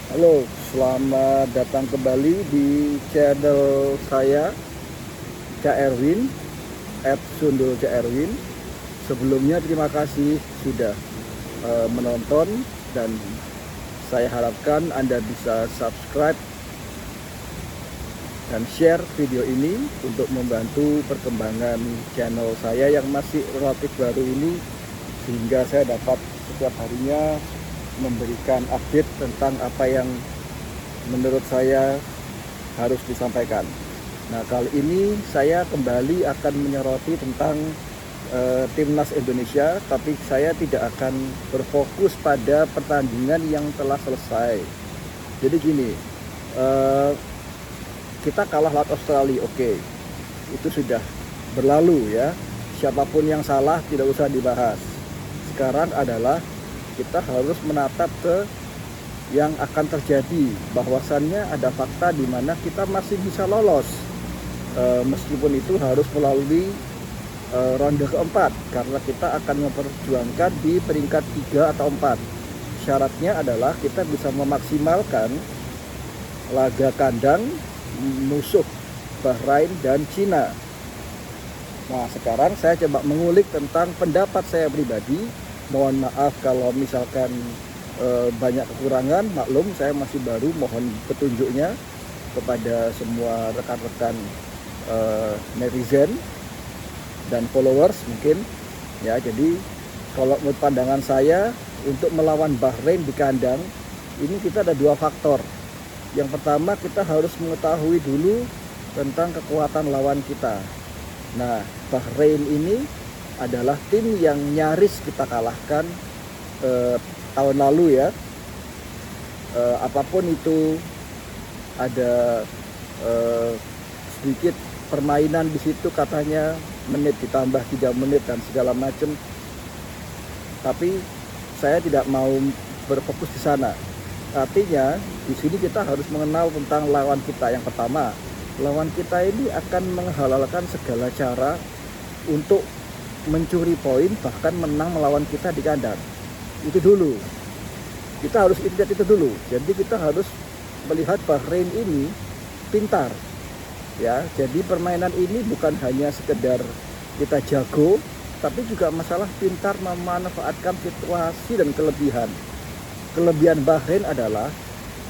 Halo, selamat datang kembali di channel saya, Cak Erwin, @sundul Cak Erwin. Sebelumnya terima kasih sudah menonton, dan saya harapkan Anda bisa subscribe dan share video ini untuk membantu perkembangan channel saya yang masih relatif baru ini, sehingga saya dapat setiap harinya memberikan update tentang apa yang menurut saya harus disampaikan. Nah, kali ini saya kembali akan menyoroti tentang timnas Indonesia, tapi saya tidak akan berfokus pada pertandingan yang telah selesai. Jadi gini, kita kalah lawan Australia, oke, itu sudah berlalu ya. Siapapun yang salah tidak usah dibahas. Sekarang adalah kita harus menatap ke yang akan terjadi, bahwasannya ada fakta di mana kita masih bisa lolos, meskipun itu harus melalui ronde keempat, karena kita akan memperjuangkan di peringkat 3 atau 4. Syaratnya adalah kita bisa memaksimalkan laga kandang musuh Bahrain dan Cina. Nah, sekarang saya coba mengulik tentang pendapat saya pribadi. Mohon maaf kalau misalkan banyak kekurangan, maklum saya masih baru, mohon petunjuknya kepada semua rekan-rekan netizen dan followers mungkin ya. Jadi kalau menurut pandangan saya, untuk melawan Bahrain di kandang ini kita ada dua faktor. Yang pertama, kita harus mengetahui dulu tentang kekuatan lawan kita. Nah, Bahrain ini adalah tim yang nyaris kita kalahkan tahun lalu ya. Apapun itu, ada sedikit permainan di situ, katanya menit ditambah 3 menit dan segala macam. Tapi saya tidak mau berfokus di sana. Artinya di sini kita harus mengenal tentang lawan kita. Yang pertama, lawan kita ini akan menghalalkan segala cara untuk mencuri poin, bahkan menang melawan kita di kandang. Itu dulu. Kita harus lihat itu dulu. Jadi kita harus melihat Bahrain ini pintar. Ya, jadi permainan ini bukan hanya sekedar kita jago, tapi juga masalah pintar memanfaatkan situasi dan kelebihan. Kelebihan Bahrain adalah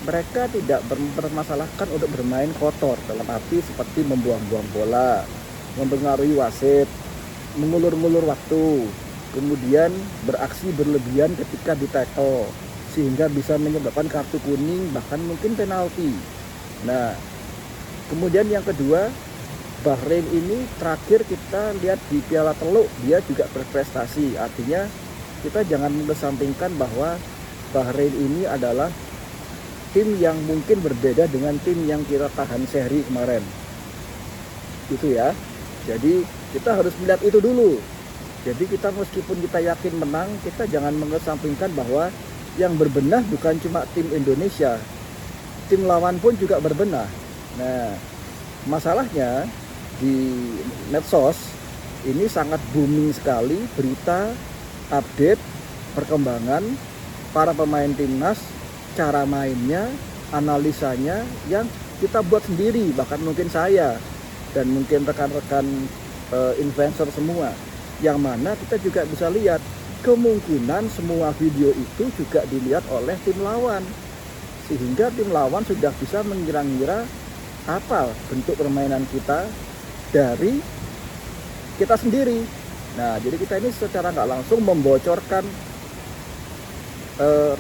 mereka tidak bermasalahkan untuk bermain kotor, dalam arti seperti membuang-buang bola, mempengaruhi wasit, mengulur-ngulur waktu, kemudian beraksi berlebihan ketika di tackle, sehingga bisa menyebabkan kartu kuning, bahkan mungkin penalti. Nah, kemudian yang kedua, Bahrain ini terakhir kita lihat di Piala Teluk, dia juga berprestasi. Artinya kita jangan mengesampingkan bahwa Bahrain ini adalah tim yang mungkin berbeda dengan tim yang kita tahan seri kemarin. Itu ya. Jadi kita harus melihat itu dulu. Jadi kita meskipun kita yakin menang, kita jangan mengesampingkan bahwa yang berbenah bukan cuma tim Indonesia, tim lawan pun juga berbenah. Nah, masalahnya di medsos ini sangat booming sekali berita update perkembangan para pemain timnas, cara mainnya, analisanya yang kita buat sendiri, bahkan mungkin saya dan mungkin rekan-rekan influencer semua, yang mana kita juga bisa lihat kemungkinan semua video itu juga dilihat oleh tim lawan, sehingga tim lawan sudah bisa mengira-ngira apa bentuk permainan kita dari kita sendiri. Nah, jadi kita ini secara nggak langsung membocorkan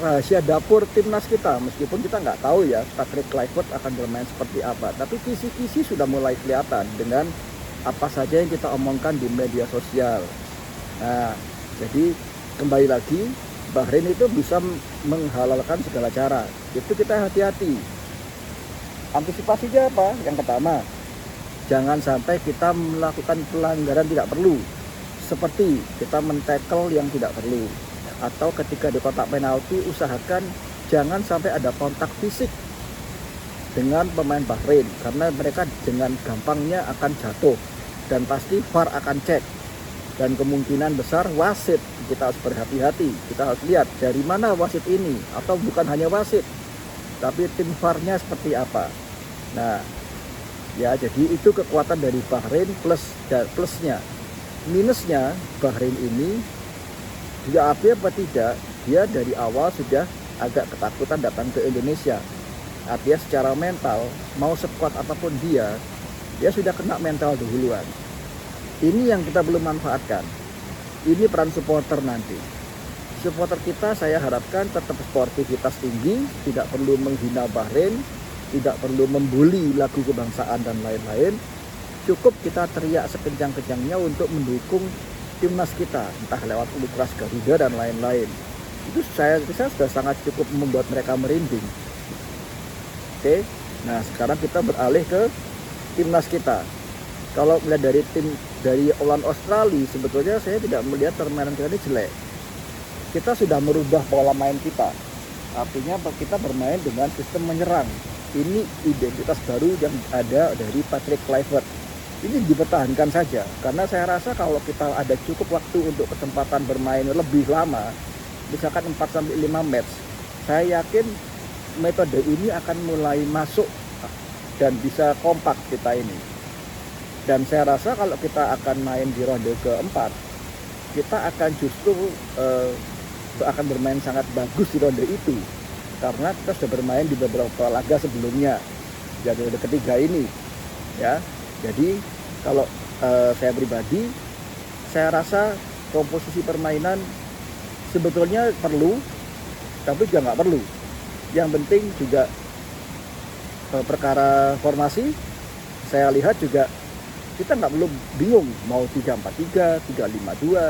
rahasia dapur timnas kita, meskipun kita nggak tahu ya Patrick Kluivert akan bermain seperti apa, tapi kisi-kisi sudah mulai kelihatan dengan apa saja yang kita omongkan di media sosial. Nah, jadi kembali lagi, Bahrain itu bisa menghalalkan segala cara, itu kita hati-hati. Antisipasinya apa? Yang pertama, jangan sampai kita melakukan pelanggaran tidak perlu, seperti kita men-tackle yang tidak perlu, atau ketika di kotak penalti usahakan jangan sampai ada kontak fisik dengan pemain Bahrain, karena mereka dengan gampangnya akan jatuh dan pasti VAR akan cek, dan kemungkinan besar wasit, kita harus berhati-hati. Kita harus lihat dari mana wasit ini, atau bukan hanya wasit, tapi tim VAR-nya seperti apa. Nah, ya jadi itu kekuatan dari Bahrain plusnya. Minusnya Bahrain ini juga apa tidak, dia dari awal sudah agak ketakutan datang ke Indonesia. Artinya secara mental, mau sekuat apapun dia sudah kena mental duluan. Ini yang kita belum manfaatkan. Ini peran supporter nanti. Supporter kita saya harapkan tetap sportivitas tinggi, tidak perlu menghina Bahrain, tidak perlu membuli lagu kebangsaan dan lain-lain. Cukup kita teriak sekencang-kencangnya untuk mendukung timnas kita, entah lewat Ultras Garuda dan lain-lain. Itu saya sudah sangat cukup membuat mereka merinding. Oke, nah sekarang kita beralih ke timnas kita. Kalau melihat dari lawan Australia, sebetulnya saya tidak melihat permainan kita ini jelek. Kita sudah merubah pola main kita. Artinya kita bermain dengan sistem menyerang. Ini identitas baru yang ada dari Patrick Kluivert. Ini dipertahankan saja, karena saya rasa kalau kita ada cukup waktu untuk kesempatan bermain lebih lama, misalkan 4-5 match, saya yakin metode ini akan mulai masuk dan bisa kompak kita ini. Dan saya rasa kalau kita akan main di ronde keempat, kita akan justru akan bermain sangat bagus di ronde itu, karena kita sudah bermain di beberapa laga sebelumnya, jadi ronde ketiga ini, ya. Jadi kalau saya pribadi, saya rasa komposisi permainan sebetulnya perlu, tapi juga nggak perlu. Yang penting juga perkara formasi, saya lihat juga kita nggak perlu bingung mau 3-4-3, 3-5-2,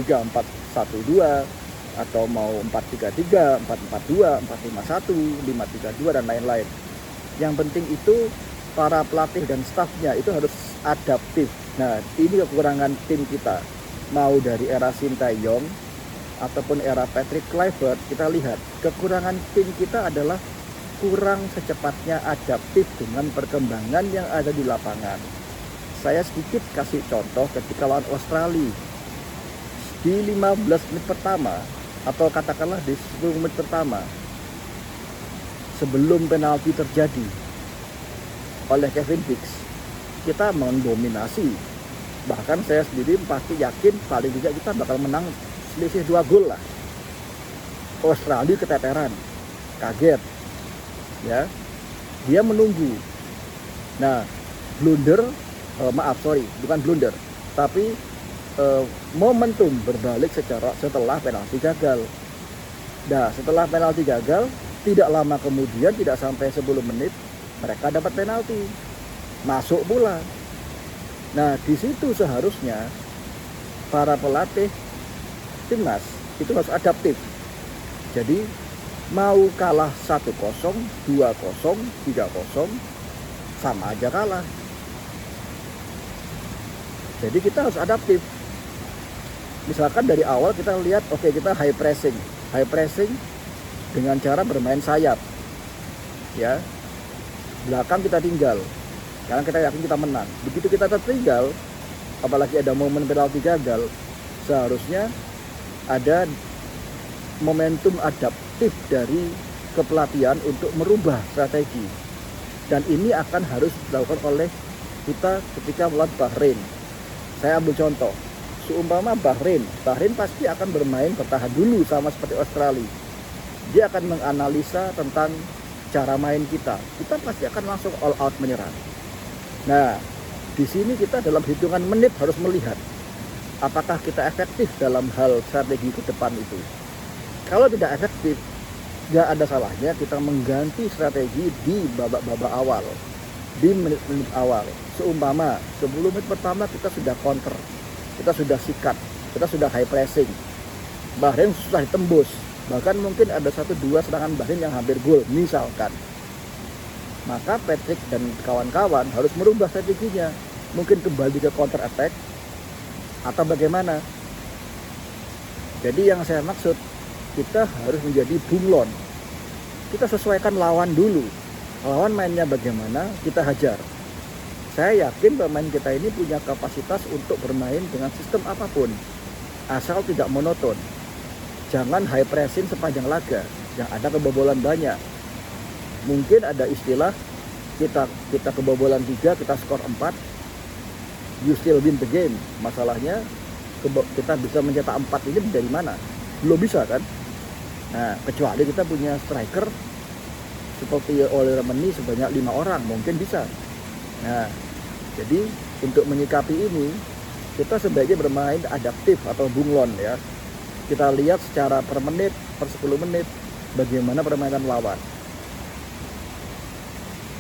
3-4-1-2, atau mau 4-3-3, 4-4-2, 4-5-1, 5-3-2 dan lain-lain. Yang penting itu para pelatih dan stafnya itu harus adaptif. Nah, ini kekurangan tim kita. Mau dari era Sintayong ataupun era Patrick Kluivert, kita lihat kekurangan tim kita adalah kurang secepatnya adaptif dengan perkembangan yang ada di lapangan. Saya sedikit kasih contoh ketika lawan Australia. Di 15 menit pertama, atau katakanlah di 10 menit pertama, sebelum penalti terjadi oleh Kevin Hicks, kita mendominasi. Bahkan saya sendiri pasti yakin paling tidak kita bakal menang selisih 2 gol lah. Australia keteteran, kaget, ya, dia menunggu. Nah, bukan blunder, tapi momentum berbalik setelah penalti gagal. Nah, setelah penalti gagal, tidak lama kemudian, tidak sampai 10 menit, mereka dapat penalti, masuk pula. Nah, di situ seharusnya para pelatih timnas itu harus adaptif. Jadi mau kalah 1-0, 2-0, 3-0, sama aja kalah. Jadi kita harus adaptif. Misalkan dari awal kita lihat, oke, kita high pressing dengan cara bermain sayap, ya, belakang kita tinggal, karena kita yakin kita menang. Begitu kita tertinggal, apalagi ada momen penalti gagal, seharusnya ada momentum adaptif dari kepelatihan untuk merubah strategi. Dan ini akan harus dilakukan oleh kita ketika melawan Bahrain. Saya ambil contoh, seumpama Bahrain pasti akan bermain bertahan dulu sama seperti Australia. Dia akan menganalisa tentang cara main kita. Kita pasti akan langsung all out menyerang. Nah, di sini kita dalam hitungan menit harus melihat apakah kita efektif dalam hal strategi ke depan itu. Kalau tidak efektif, nggak ada salahnya kita mengganti strategi di babak-babak awal, di menit-menit awal. Seumpama 10 menit pertama kita sudah counter, kita sudah sikat, kita sudah high pressing, Bahrain susah ditembus, bahkan mungkin ada 1-2 serangan Bahrain yang hampir gol misalkan. Maka Patrick dan kawan-kawan harus merubah strateginya, mungkin kembali ke counter attack atau bagaimana. Jadi yang saya maksud, kita harus menjadi bunglon. Kita sesuaikan lawan dulu. Lawan mainnya bagaimana, kita hajar. Saya yakin pemain kita ini punya kapasitas untuk bermain dengan sistem apapun, asal tidak monoton. Jangan high pressing sepanjang laga, yang ada kebobolan banyak. Mungkin ada istilah kita kebobolan 3, kita skor 4, you still win the game. Masalahnya kita bisa mencetak 4 ini dari mana? Belum bisa kan? Nah, kecuali kita punya striker seperti Oliver Meni sebanyak 5 orang, mungkin bisa. Nah, jadi untuk menyikapi ini, kita sebaiknya bermain adaptif atau bunglon ya. Kita lihat secara per menit, per 10 menit, bagaimana permainan lawan.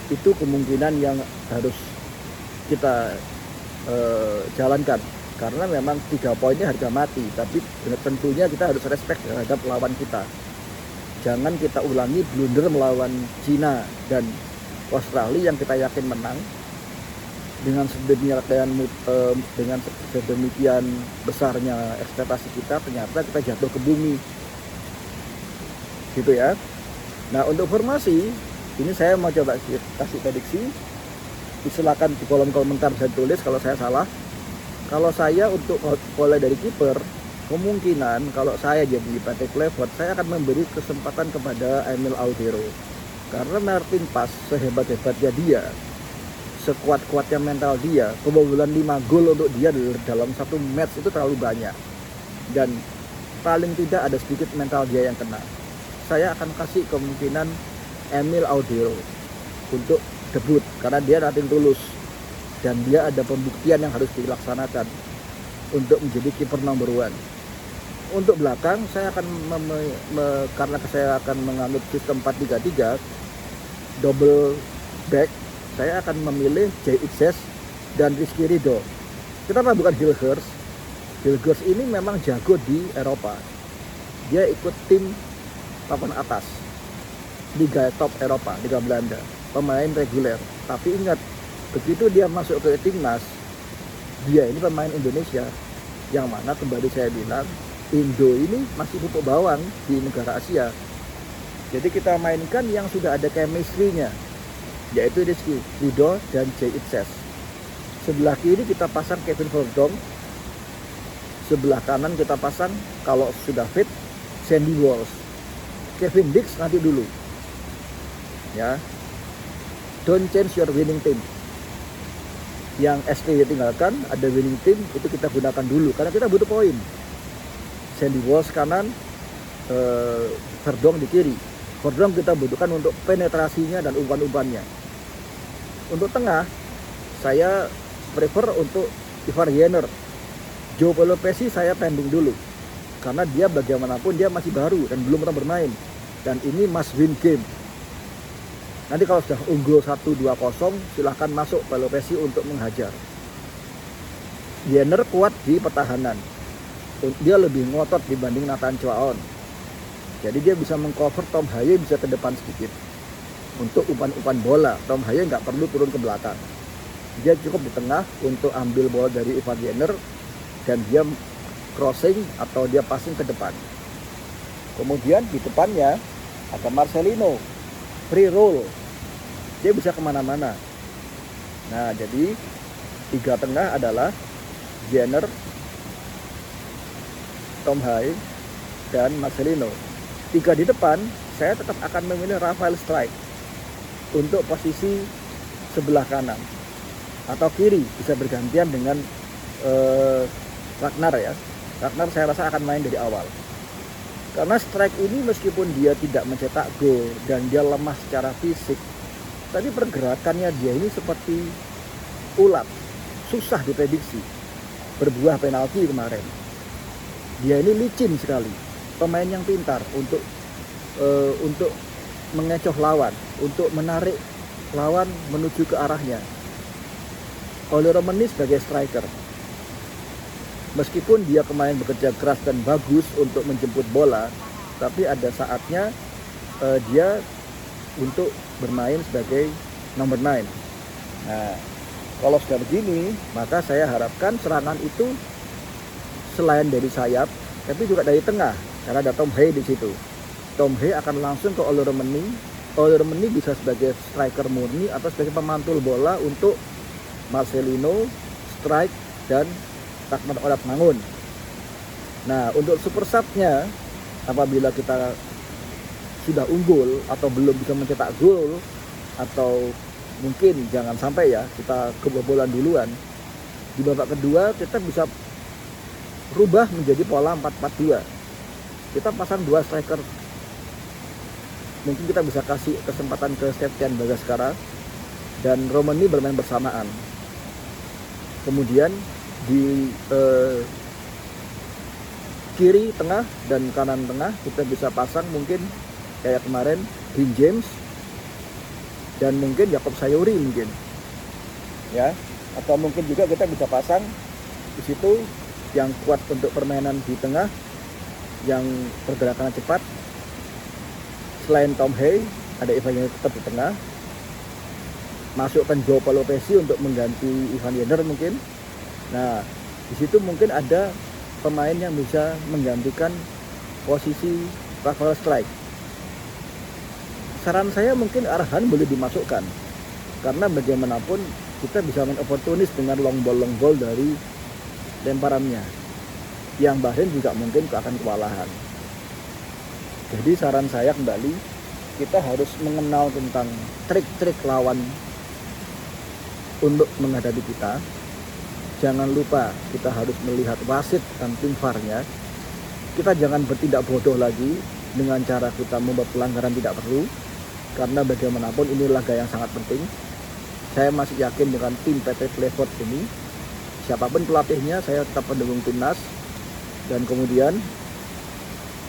Itu kemungkinan yang harus kita jalankan. Karena memang 3 poinnya harga mati, tapi tentunya kita harus respect terhadap lawan kita. Jangan kita ulangi blunder melawan Cina dan Australia yang kita yakin menang dengan sedemikian besarnya ekspektasi kita, ternyata kita jatuh ke bumi, gitu ya. Nah, untuk formasi ini saya mau coba kasih prediksi. Silakan di kolom komentar bisa tulis kalau saya salah. Kalau saya untuk mulai dari kiper, kemungkinan kalau saya jadi Patrick Kluivert, saya akan memberi kesempatan kepada Emil Audero. Karena Martin Pas sehebat-hebatnya dia, sekuat-kuatnya mental dia, kebobolan 5 gol untuk dia dalam satu match itu terlalu banyak. Dan paling tidak ada sedikit mental dia yang kena. Saya akan kasih kemungkinan Emil Audero untuk debut karena dia nothing tulus dan dia ada pembuktian yang harus dilaksanakan untuk menjadi kiper number 1. Untuk belakang saya akan karena saya akan menganut sistem 4-3-3 double back, saya akan memilih J.X. dan Rizky Ridho. Kenapa bukan Hilgers? Hilgers ini memang jago di Eropa. Dia ikut tim papan atas, liga top Eropa, liga Belanda, pemain reguler. Tapi ingat, begitu dia masuk ke timnas, dia ini pemain Indonesia, yang mana kembali saya bilang Indo ini masih pupuk bawang di negara Asia. Jadi kita mainkan yang sudah ada chemistry-nya, yaitu Rizky Ridho dan J.X. Sebelah kiri kita pasang Kevin Verdonk, sebelah kanan kita pasang kalau sudah fit Sandy Walsh. Kevin Dix nanti dulu ya. Don't change your winning team. Yang ST tinggalkan, ada winning team itu kita gunakan dulu karena kita butuh poin. Sandy Walsh kanan, Verdonk di kiri. Verdonk kita butuhkan untuk penetrasinya dan umpan-umpannya. Untuk tengah, saya prefer untuk Ivar Jenner. Joe Pelopesi saya pending dulu karena dia bagaimanapun dia masih baru dan belum pernah bermain, dan ini must win game. Nanti kalau sudah unggul 1-2-0 silahkan masuk Pelopesi untuk menghajar. Jenner kuat di pertahanan, dia lebih ngotot dibanding Nathan Chuaon, jadi dia bisa mengcover. Tom Haye bisa ke depan sedikit untuk umpan-umpan bola. Tom Haye nggak perlu turun ke belakang, dia cukup di tengah untuk ambil bola dari Ivar Jenner dan dia crossing atau dia passing ke depan. Kemudian di depannya ada Marcelino, free roll, dia bisa kemana-mana. Nah, jadi 3 tengah adalah Jenner, Tom Haye, dan Marcelino. 3 di depan, saya tetap akan memilih Rafael Strijk untuk posisi sebelah kanan atau kiri, bisa bergantian dengan Ragnar ya. Ragnar saya rasa akan main dari awal. Karena Strijk ini meskipun dia tidak mencetak gol dan dia lemah secara fisik, tapi pergerakannya dia ini seperti ulat, susah diprediksi. Berbuah penalti kemarin. Dia ini licin sekali, pemain yang pintar untuk mengecoh lawan, untuk menarik lawan menuju ke arahnya. Oliver Meni sebagai striker, meskipun dia kemarin bekerja keras dan bagus untuk menjemput bola, tapi ada saatnya dia untuk bermain sebagai number 9. Nah, kalau sudah begini, maka saya harapkan serangan itu selain dari sayap, tapi juga dari tengah, karena ada Tom Haye di situ. Tom Haye akan langsung ke Oliver Meni. Oliver Meni bisa sebagai striker murni atau sebagai pemantul bola untuk Marcelino, Strijk, dan Ragnar Mangun. Nah, untuk super sub-nya, apabila kita sudah unggul atau belum bisa mencetak gol, atau mungkin jangan sampai ya kita kebobolan duluan, di babak kedua kita bisa rubah menjadi pola 4-4-2. Kita pasang 2 striker. Mungkin kita bisa kasih kesempatan ke Septian Bagaskara dan Romani bermain bersamaan. Kemudian di kiri tengah dan kanan tengah kita bisa pasang mungkin kayak kemarin Dean James dan mungkin Jakob Sayuri mungkin, ya. Atau mungkin juga kita bisa pasang di situ yang kuat untuk permainan di tengah, yang pergerakan cepat. Selain Tom Hay, ada Ivan Jenner tetap di tengah. Masukkan Joao Paulo Pessi untuk mengganti Ivan Jenner mungkin. Nah, di situ mungkin ada pemain yang bisa menggantikan posisi Rafael Strike. Saran saya mungkin Arhan boleh dimasukkan, karena bagaimanapun kita bisa main oportunis dengan long ball dari lemparannya, yang Bahrain juga mungkin akan kewalahan. Jadi saran saya kembali, kita harus mengenal tentang trik-trik lawan untuk menghadapi kita. Jangan lupa kita harus melihat wasit dan tim VAR-nya. Kita jangan bertindak bodoh lagi dengan cara kita membuat pelanggaran tidak perlu, karena bagaimanapun ini laga yang sangat penting. Saya masih yakin dengan tim PT Playford ini, siapapun pelatihnya, saya tetap mendukung timnas. Dan kemudian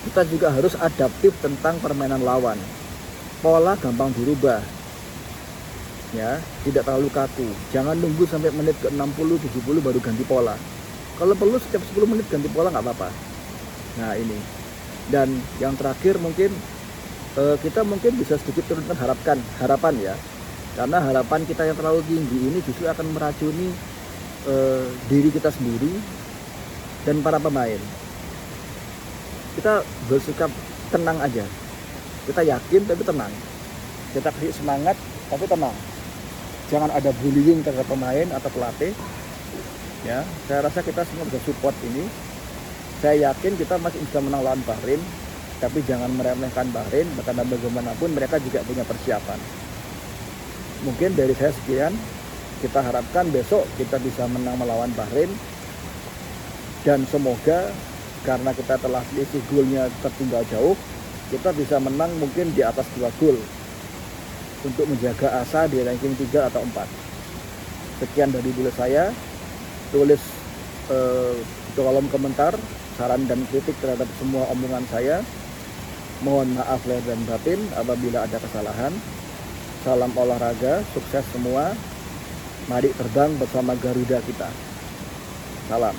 kita juga harus adaptif tentang permainan lawan. Pola gampang dirubah, ya, tidak terlalu kaku. Jangan nunggu sampai menit ke 60-70 baru ganti pola. Kalau perlu setiap 10 menit ganti pola nggak apa-apa. Nah ini. Dan yang terakhir mungkin kita mungkin bisa sedikit turunkan harapan ya. Karena harapan kita yang terlalu tinggi ini justru akan meracuni diri kita sendiri dan para pemain. Kita bersikap tenang aja. Kita yakin tapi tenang. Kita kasih semangat tapi tenang. Jangan ada bullying terhadap pemain atau pelatih. Ya, saya rasa kita semua bisa support ini. Saya yakin kita masih bisa menang lawan Bahrain, tapi jangan meremehkan Bahrain, karena bagaimanapun mereka juga punya persiapan. Mungkin dari saya sekian. Kita harapkan besok kita bisa menang melawan Bahrain, dan semoga karena kita telah selisih golnya tertinggal jauh, kita bisa menang mungkin di atas 2 gol untuk menjaga asa di ranking 3 atau 4. Sekian dari dulu saya. Tulis di kolom komentar saran dan kritik terhadap semua omongan saya. Mohon maaf lahir dan batin apabila ada kesalahan. Salam olahraga, sukses semua. Mari terbang bersama Garuda kita. Salam.